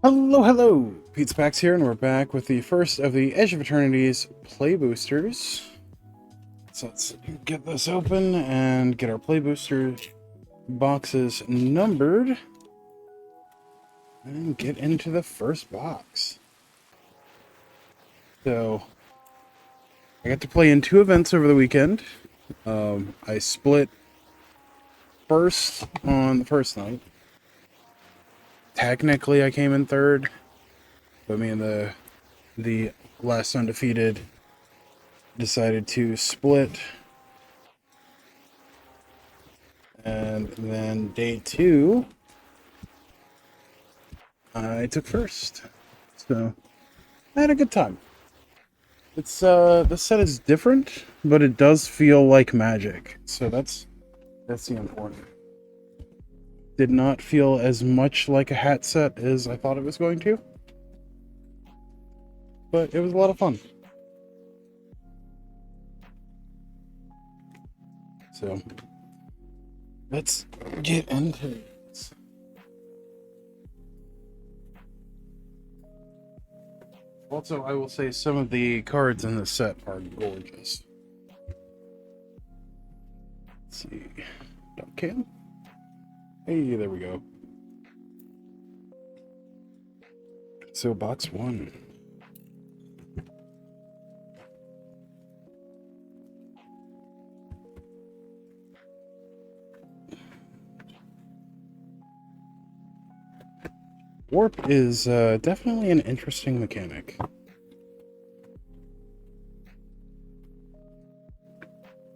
Hello, hello! Pizza Pax here, and we're back with the first of the Edge of Eternities play boosters. So let's get this open and get our play booster boxes numbered. And get into the first box. So, I got to play in 2 events over the weekend. I split first on the first night. Technically, I came in third, but me and the last undefeated decided to split. And then day 2, I took first. So I had a good time. It's this set is different, but it does feel like Magic. So that's the important. Did not feel as much like a hat set as I thought it was going to. But it was a lot of fun. So let's get into it. Also, I will say some of the cards in this set are gorgeous. Let's see. Duckcan. Hey, there we go. So, box 1. Warp is definitely an interesting mechanic.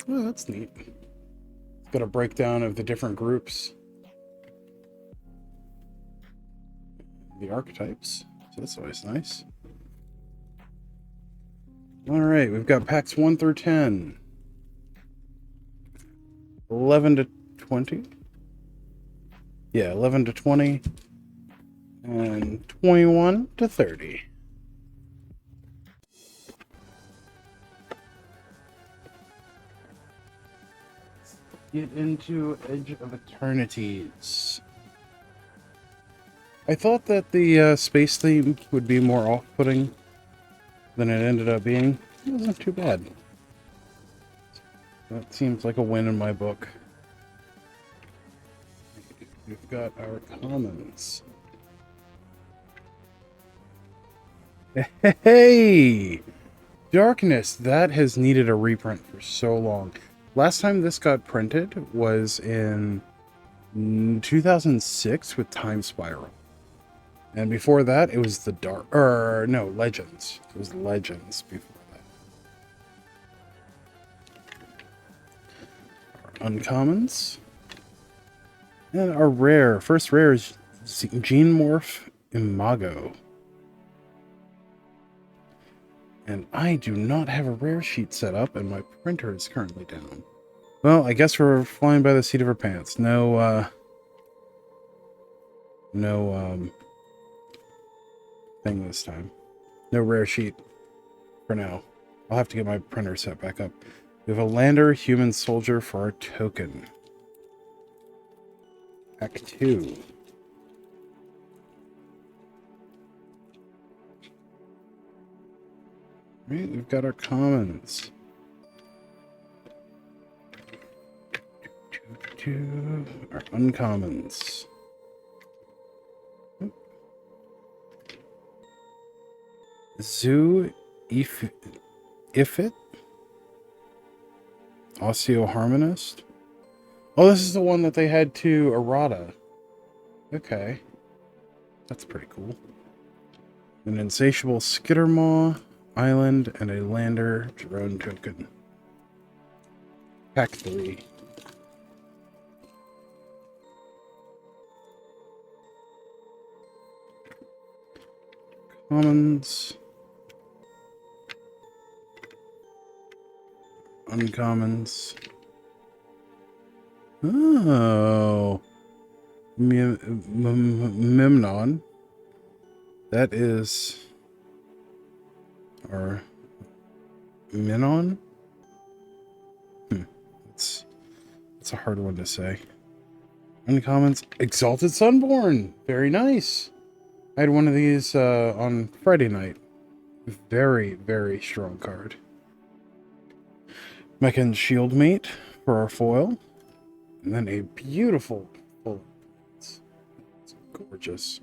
Oh, that's neat. It's got a breakdown of the different groups. The archetypes. So that's always nice. Alright, we've got packs 1 through 10. 11 to 20. Yeah, 11 to 20. And 21 to 30. Get into Edge of Eternities. I thought that the space theme would be more off-putting than it ended up being. It wasn't too bad. That seems like a win in my book. We've got our commons. Hey! Darkness, that has needed a reprint for so long. Last time this got printed was in 2006 with Time Spiral. And before that, it was the Legends. It was Legends before that. Our uncommons. And our rare. First rare is Gene Morph Imago. And I do not have a rare sheet set up, and my printer is currently down. Well, I guess we're flying by the seat of our pants. No thing this time. No rare sheet for now. I'll have to get my printer set back up. We have a lander human soldier for our token. Pack 2. Right, we've got our commons. Our uncommons. Zoo Ifit? Osteoharmonist? Oh, this is the one that they had to errata. Okay. That's pretty cool. An insatiable Skittermaw Island and a lander drone token. Pack 3. Commons. Uncommons. Oh. Memnon. That is our Minon? It's a hard one to say. Uncommons. Exalted Sunborn. Very nice. I had one of these on Friday night. Very, very strong card. Mechan Shield Mate for our foil. And then a beautiful full. It's gorgeous.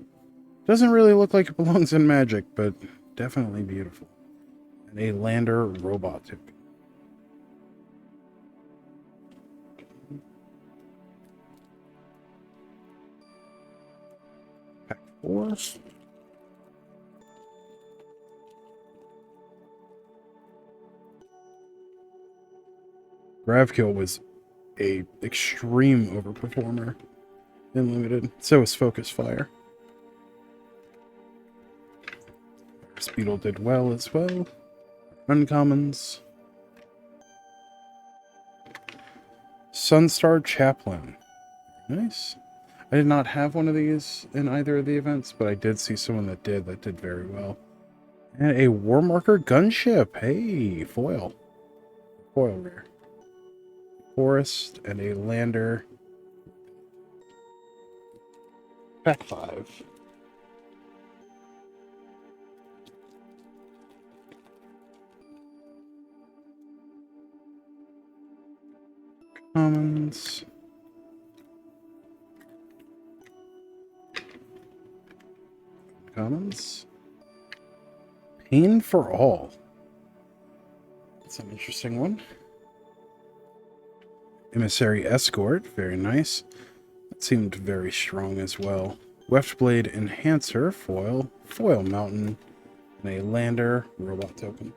Doesn't really look like it belongs in Magic, but definitely beautiful. And a Lander Robot token. Pack 4. Gravkill was a extreme overperformer in Limited. So was Focus Fire. Speedle did well as well. Uncommons. Sunstar Chaplain. Nice. I did not have one of these in either of the events, but I did see someone that did very well. And a Warmarker Gunship. Hey, foil. Foil rare. Forest and a Lander. Pack 5. Commons. Commons. Pain for All. That's an interesting one. Emissary Escort. Very nice. That seemed very strong as well. Weftblade Enhancer. Foil. Foil Mountain. And a Lander Robot token.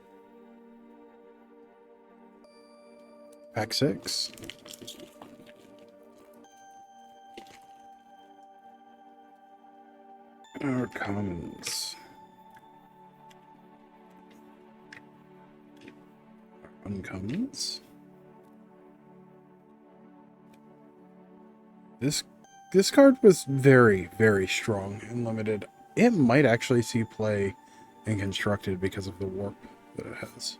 Pack 6. Our commons. Our uncommons. This card was very, very strong and limited. It might actually see play in Constructed because of the warp that it has.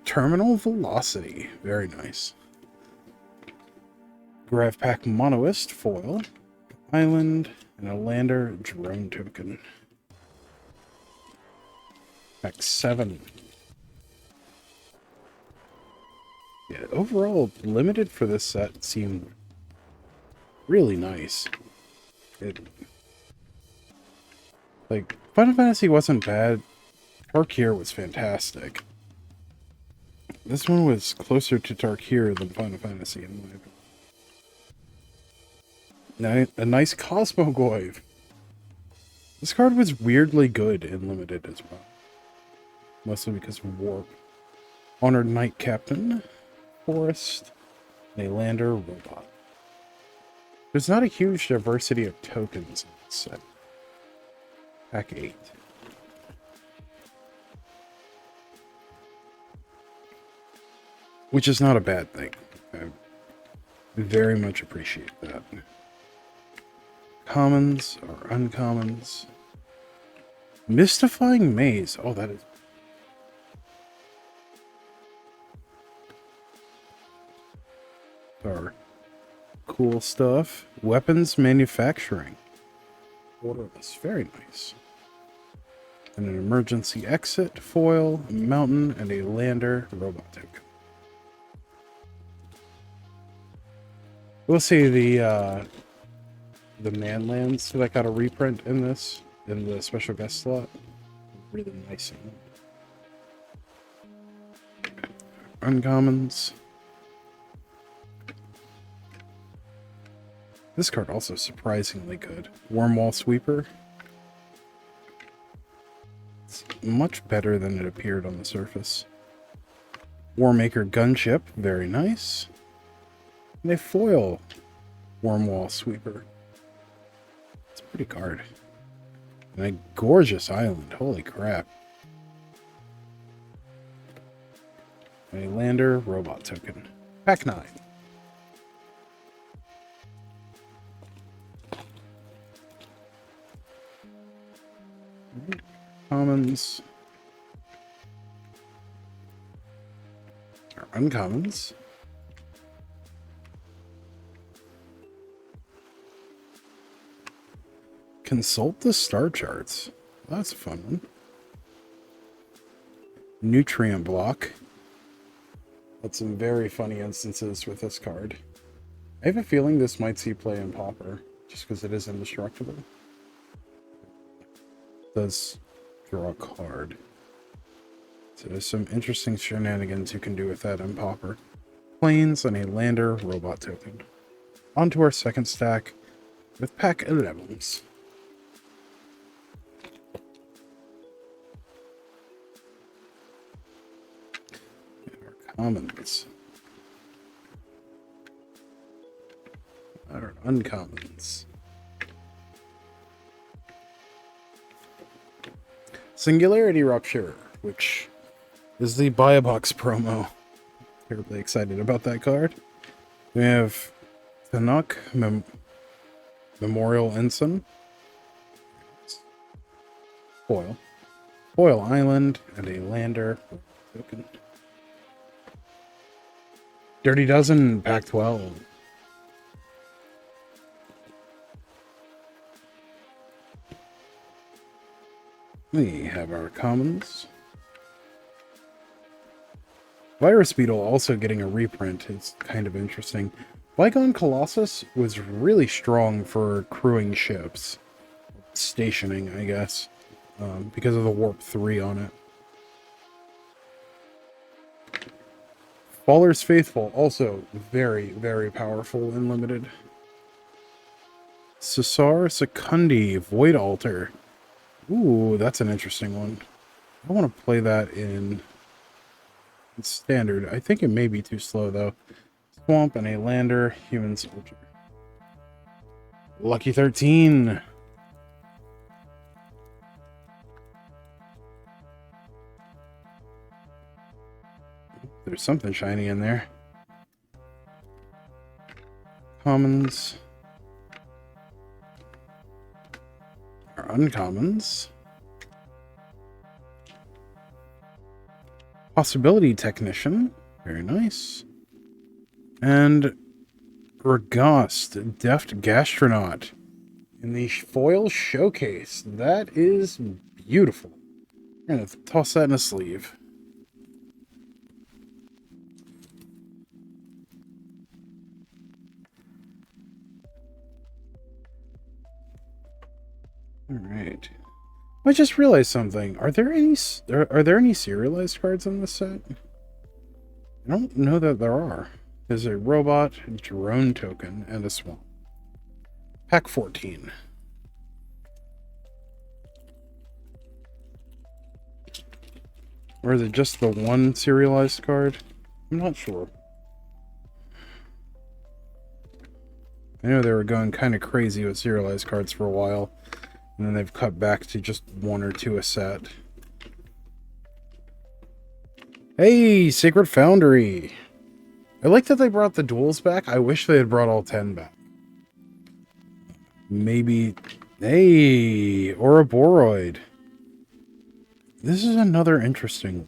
Terminal Velocity. Very nice. Grav Pack Monoist foil. Island. And a Lander drone token. Pack 7. Yeah, overall, limited for this set seemed really nice. Like, Final Fantasy wasn't bad. Tarkir was fantastic. This one was closer to Tarkir than Final Fantasy, in my opinion. A nice Cosmogoyf. This card was weirdly good in Limited as well. Mostly because of Warp. Honored Knight Captain. Forest. And a Lander Robot. There's not a huge diversity of tokens in this set. Pack 8. Which is not a bad thing. I very much appreciate that. Commons or uncommons. Mystifying Maze. Oh, that is... Our cool stuff. Weapons manufacturing. Borderless. Very nice. And an emergency exit, foil, a mountain, and a Lander robot token. We'll see the Manlands that got a reprint in this, in the special guest slot. Really nice. Uncommons. This card also surprisingly good. Wormwall Sweeper. It's much better than it appeared on the surface. Warmaker Gunship. Very nice. And a foil Wormwall Sweeper. It's a pretty card. And a gorgeous island. Holy crap. And a Lander robot token. Pack 9. Commons. Or uncommons. Consult the star charts. That's a fun one. Nutrient block. That's some very funny instances with this card. I have a feeling this might see play in Pauper, just because it is indestructible. It does draw a card. So there's some interesting shenanigans you can do with that in Pauper. Planes and a lander robot token. Onto our second stack with pack 11s. Commons. Our uncommons. Singularity Rupture, which is the buy a box promo. Terribly excited about that card. We have Tanuk Memorial Ensign. Foil. Foil Island and a lander token. Dirty Dozen, pack 12. We have our commons. Virus Beetle also getting a reprint. It's kind of interesting. Bygone Colossus was really strong for crewing ships. Stationing, I guess. Because of the Warp 3 on it. Faller's Faithful, also very, very powerful and limited. Cesar Secundi, Void Altar. Ooh, that's an interesting one. I want to play that in standard. I think it may be too slow, though. Swamp and a lander, human soldier. Lucky 13. There's something shiny in there. Commons. Our uncommons. Possibility Technician. Very nice. And Regast, Deft Gastronaut. In the foil showcase. That is beautiful. I'm going to toss that in a sleeve. All right. I just realized something. Are there any serialized cards in this set? I don't know that there are. There's a robot, drone token, and a swamp. Pack 14. Or is it just the one serialized card? I'm not sure. I know they were going kind of crazy with serialized cards for a while. And then they've cut back to just one or two a set. Hey, Sacred Foundry! I like that they brought the duels back. I wish they had brought all 10 back. Maybe... Hey, Ouroboros. This is another interesting one.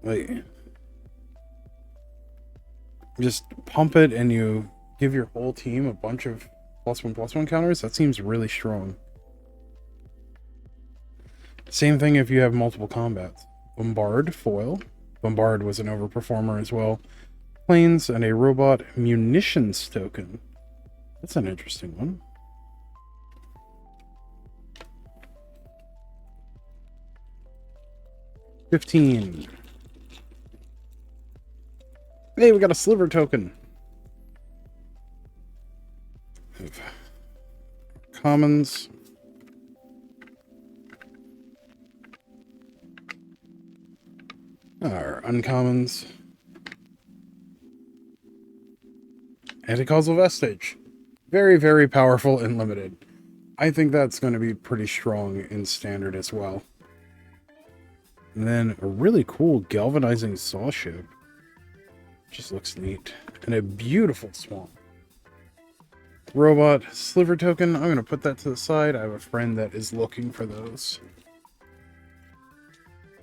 Wait. Just pump it and you give your whole team a bunch of +1/+1 counters? That seems really strong. Same thing if you have multiple combats. Bombard, foil. Bombard was an overperformer as well. Planes and a robot munitions token. That's an interesting one. $15. Hey, we got a sliver token. Commons. Our uncommons. Anticausal Vestige. Very, very powerful and limited. I think that's going to be pretty strong in standard as well. And then a really cool galvanizing saw ship. Just looks neat. And a beautiful swamp. Robot sliver token. I'm going to put that to the side. I have a friend that is looking for those.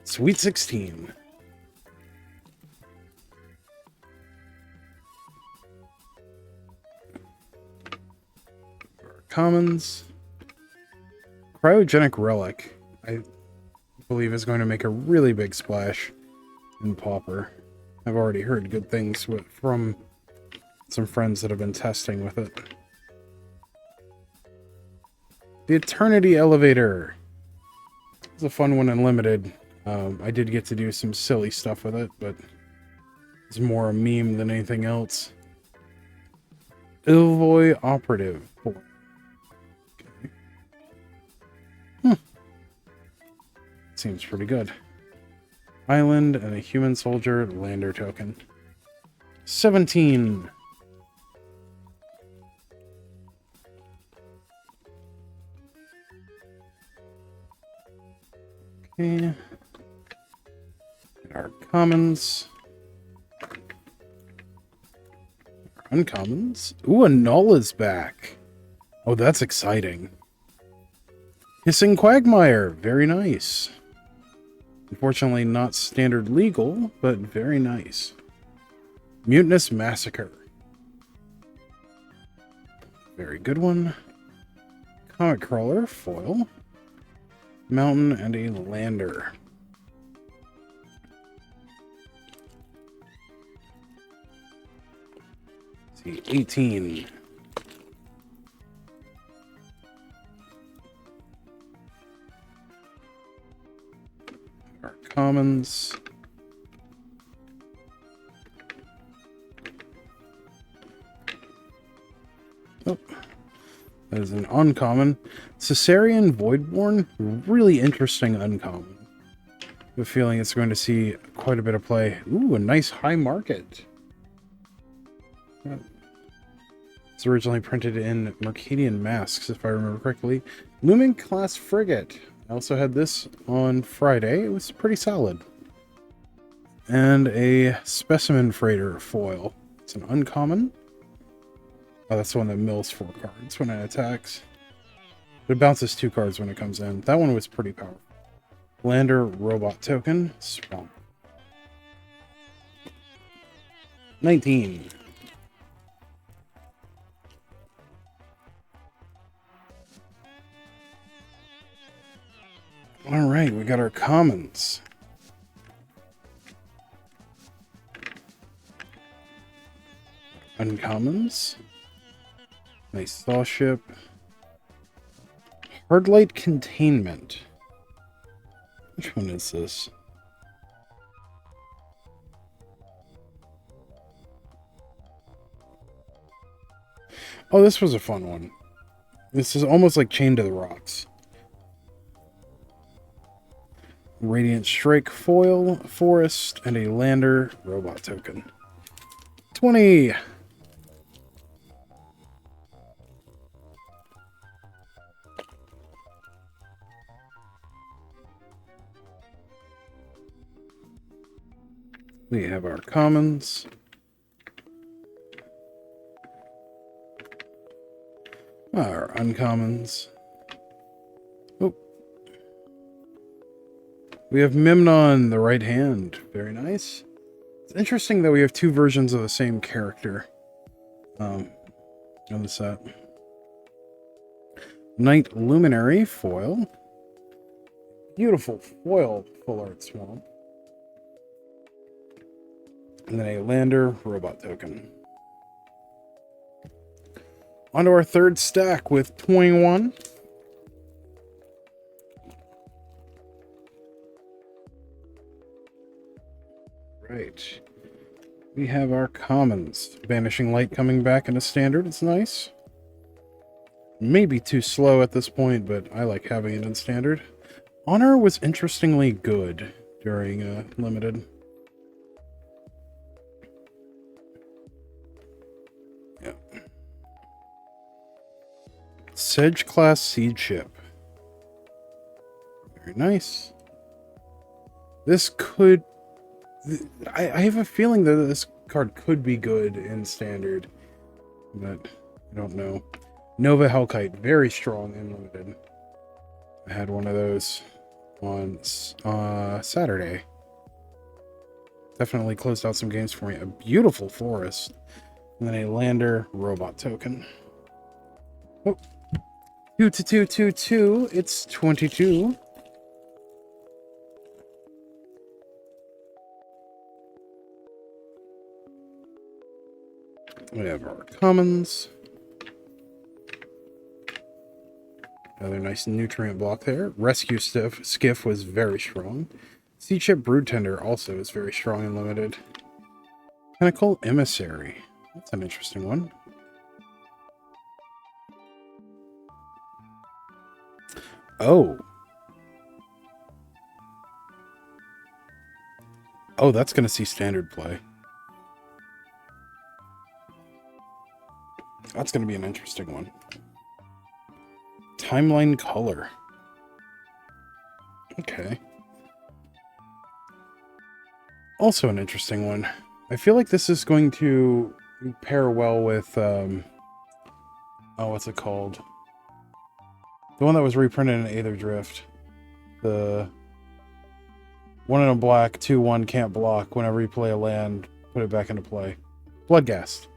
Sweet 16. commons. Cryogenic Relic, I believe, is going to make a really big splash in Pauper. I've already heard good things from some friends that have been testing with it. The Eternity Elevator. It's a fun one in Limited. I did get to do some silly stuff with it, but it's more a meme than anything else. Ilvoy Operative. Okay. Seems pretty good. Island and a Human Soldier Lander token. 17. Okay. Our commons. Our uncommons. Ooh, a Null is back. Oh, that's exciting. Hissing Quagmire. Very nice. Unfortunately, not standard legal, but very nice. Mutinous Massacre. Very good one. Comet Crawler, foil. Mountain and a Lander. Let's see, 18. Our commons. Oh, that is an uncommon. Caesarean Voidborn, really interesting uncommon. I have a feeling it's going to see quite a bit of play. Ooh, a nice high market. It's originally printed in Mercadian Masks, if I remember correctly. Lumen Class Frigate. I also had this on Friday. It was pretty solid. And a Specimen Freighter foil. It's an uncommon. Oh, that's the one that mills 4 cards when it attacks. But it bounces 2 cards when it comes in. That one was pretty powerful. Lander Robot Token. Swamp. 19. Alright, we got our commons. Uncommons. Nice thaw ship. Hardlight Containment. Which one is this? Oh, this was a fun one. This is almost like Chained to the Rocks. Radiant Strike foil, forest, and a Lander robot token. 20. We have our commons. Our uncommons. Oh. We have Memnon, the right hand. Very nice. It's interesting that we have 2 versions of the same character on the set. Night Luminary foil. Beautiful foil full art swamp. And then a Lander robot token. On to our third stack with 21. Right. We have our commons. Vanishing Light coming back in a standard. It's nice. Maybe too slow at this point, but I like having it in standard. Honor was interestingly good during Limited. Yeah. Sedge class Seed Ship. Very nice. This could... I have a feeling that this card could be good in standard, but I don't know. Nova Hellkite, very strong in Limited. I had one of those on Saturday. Definitely closed out some games for me. A beautiful forest. And then a Lander robot token. Oh, 2 to 2, 2, 2. It's 22. We have our commons. Another nice nutrient block there. Rescue skiff was very strong. Sea Ship Broodtender also is very strong and limited. Pinnacle Emissary. That's an interesting one. Oh. Oh, that's going to see standard play. That's going to be an interesting one. Timeline color. Okay. Also an interesting one. I feel like this is going to pair well with, oh, what's it called? The one that was reprinted in Aether Drift. The 1 in a black, 2/1 can't block. Whenever you play a land, put it back into play. Bloodghast.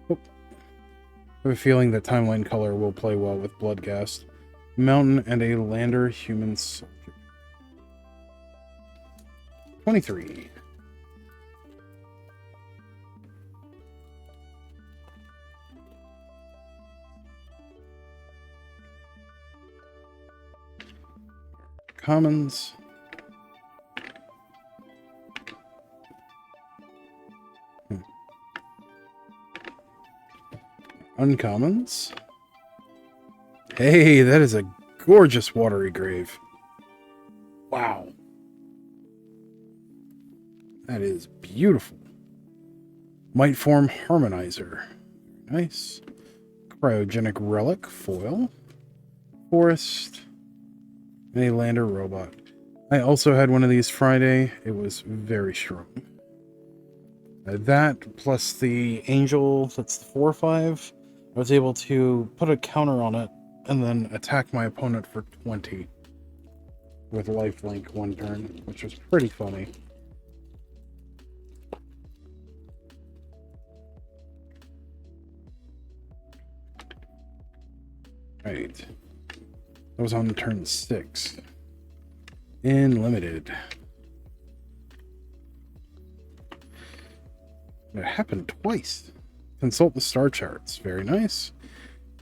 Oh. I have a feeling that Timeline color will play well with Bloodghast. Mountain and a lander human soldier. 23. Commons. Uncommons. Hey, that is a gorgeous watery grave. Wow. That is beautiful. Might Form Harmonizer. Nice. Cryogenic Relic foil. Forest. And a lander robot. I also had one of these Friday. It was very strong. That plus the angel, that's the 4/5. I was able to put a counter on it and then attack my opponent for 20 with lifelink one turn, which was pretty funny. Right. That was on turn 6. In limited. It happened twice. Consult the star charts. Very nice.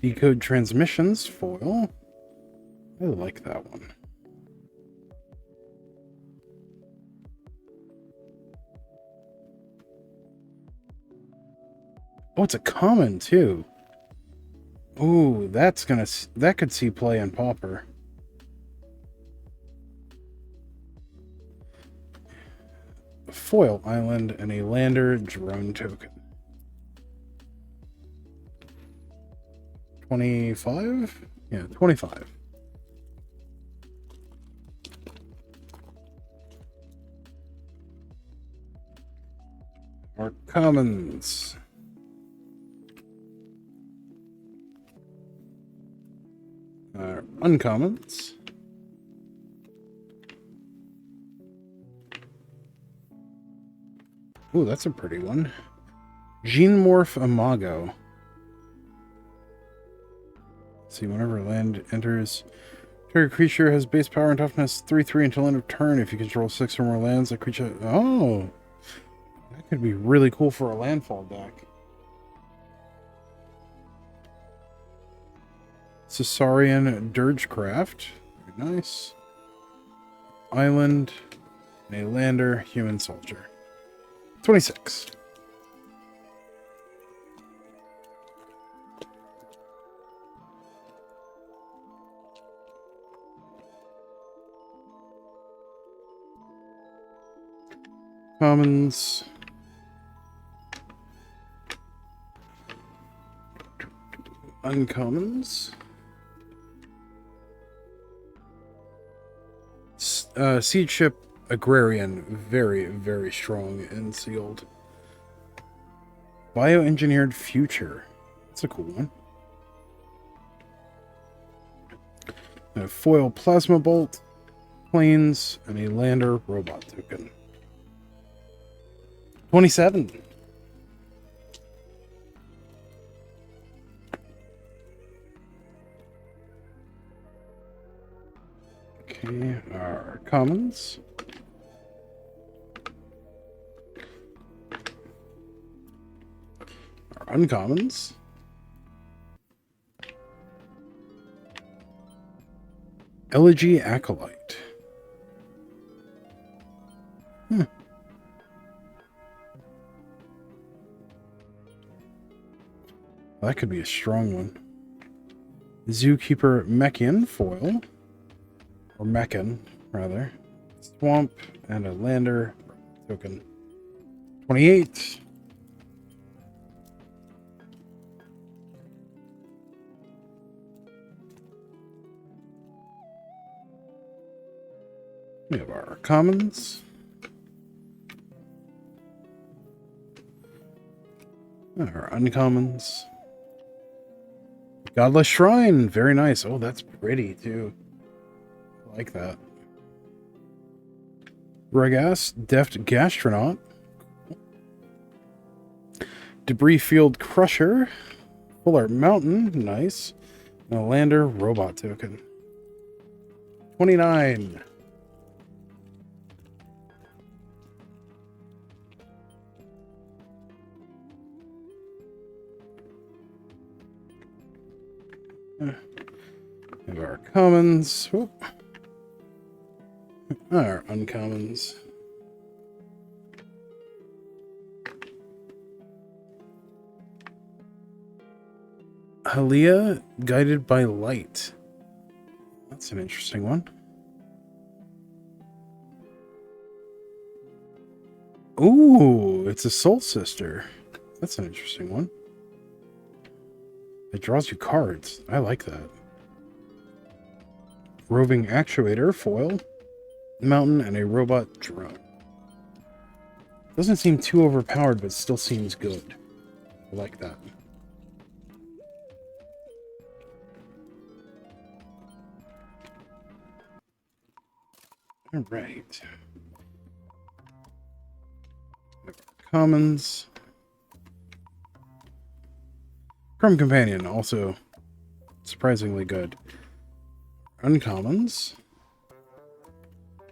Decode transmissions foil. I like that one. Oh, it's a common too. Ooh, that could see play in Pauper. Foil Island and a lander drone token. 25? Yeah, 25. Our commons. Uncommons. Ooh, that's a pretty one. Genemorph Imago. Let's see, whenever land enters, target creature has base power and toughness 3/3 until end of turn. If you control 6 or more lands, that creature... Oh! That could be really cool for a landfall deck. Caesarian Dirgecraft. Very nice. Island. And a lander human soldier. 26. Commons. Uncommons. Siege Ship Agrarian, very, very strong and sealed. Bioengineered Future. That's a cool one. A foil Plasma Bolt, planes, and a lander robot token. 27. Okay, our commons. Our uncommons. Elegy Acolyte. That could be a strong one. Zookeeper Mechian foil. Or Mechan, rather. Swamp and a lander token. 28. We have our commons. Our uncommons. Godless Shrine. Very nice. Oh, that's pretty, too. I like that. Regas. Deft Gastronaut. Debris Field Crusher. Full Art Mountain. Nice. And a Lander Robot Token. 29. Have our commons. Whoop. Our uncommons. Halia, Guided by Light. That's an interesting one. Ooh, it's a Soul Sister. That's an interesting one. It draws you cards. I like that. Roving Actuator, foil, mountain, and a robot drone. Doesn't seem too overpowered, but still seems good. I like that. All right. Commons. Chrome Companion, also surprisingly good. Uncommons.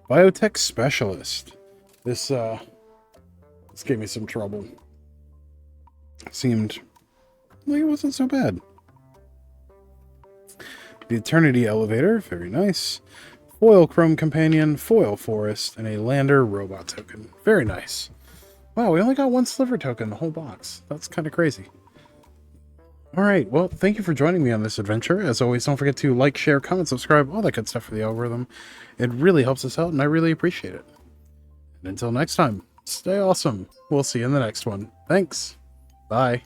Biotech Specialist. This gave me some trouble. Seemed like it wasn't so bad. The Eternity Elevator, very nice. Foil Chrome Companion, Foil Forest, and a Lander Robot Token. Very nice. Wow, we only got one Sliver Token in the whole box. That's kind of crazy. Alright, well, thank you for joining me on this adventure. As always, don't forget to like, share, comment, subscribe, all that good stuff for the algorithm. It really helps us out, and I really appreciate it. And until next time, stay awesome. We'll see you in the next one. Thanks. Bye.